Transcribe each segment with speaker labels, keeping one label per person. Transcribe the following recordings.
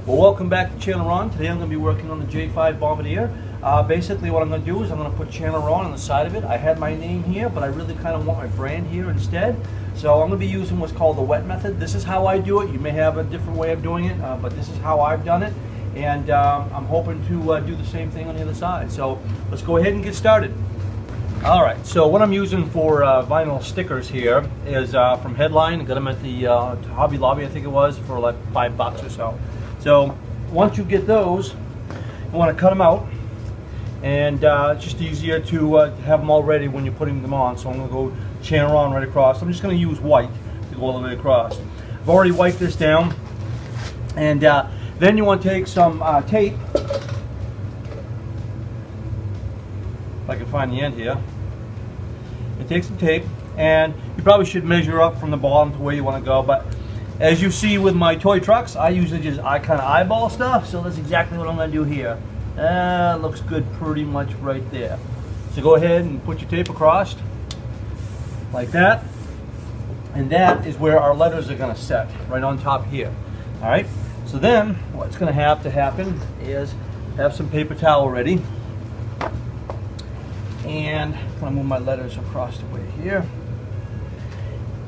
Speaker 1: Well, welcome back to Channel Ron. Today I'm going to be working on the J5 Bombardier. Basically what I'm going to do is I'm going to put Channel Ron on the side of it. I had my name here, but I really kind of want my brand here instead. So I'm going to be using what's called the wet method. This is how I do it. You may have a different way of doing it, but this is how I've done it. And I'm hoping to do the same thing on the other side. So let's go ahead and get started. Alright, so what I'm using for vinyl stickers here is from Headline. I got them at the Hobby Lobby, I think it was, for like $5 or so. So once you get those, you want to cut them out, and it's just easier to have them all ready when you're putting them on. So I'm going to go Channel Ron right across. I'm just going to use white to go all the way across. I've already wiped this down, and then you want to take some tape, if I can find the end here. You take some tape, and you probably should measure up from the bottom to where you want to go, but as you see with my toy trucks, I usually just kind of eyeball stuff, so that's exactly what I'm going to do here. Looks good pretty much right there. So go ahead and put your tape across, like that, and that is where our letters are going to set, right on top here. Alright, so then what's going to have to happen is have some paper towel ready, and I'm going to move my letters across the way here,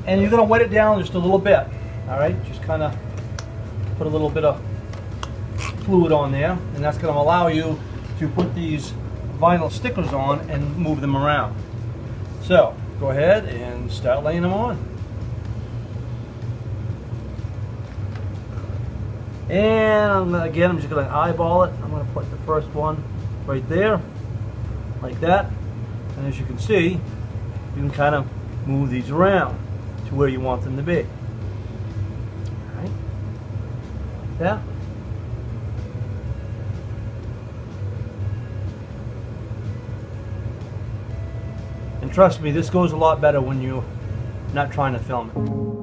Speaker 1: and you're going to wet it down just a little bit. Alright, just kind of put a little bit of fluid on there, and that's going to allow you to put these vinyl stickers on and move them around. So, go ahead and start laying them on. And I'm just going to eyeball it. I'm going to put the first one right there, like that. And as you can see, you can kind of move these around to where you want them to be. Yeah. And trust me, this goes a lot better when you're not trying to film it.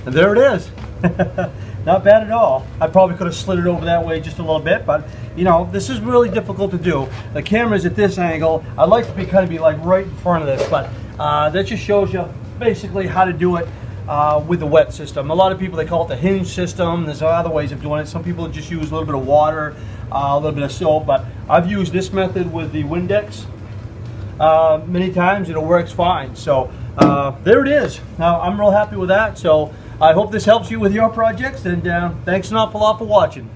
Speaker 1: And there it is. Not bad at all. I probably could have slid it over that way just a little bit, but you know, this is really difficult to do. The camera's at this angle. I'd like to be like right in front of this, but that just shows you basically how to do it with the wet system. A lot of people, they call it the hinge system. There's other ways of doing it. Some people just use a little bit of water, a little bit of soap, but I've used this method with the Windex many times, and it works fine. So there it is. Now I'm real happy with that. So I hope this helps you with your projects, and thanks an awful lot for watching.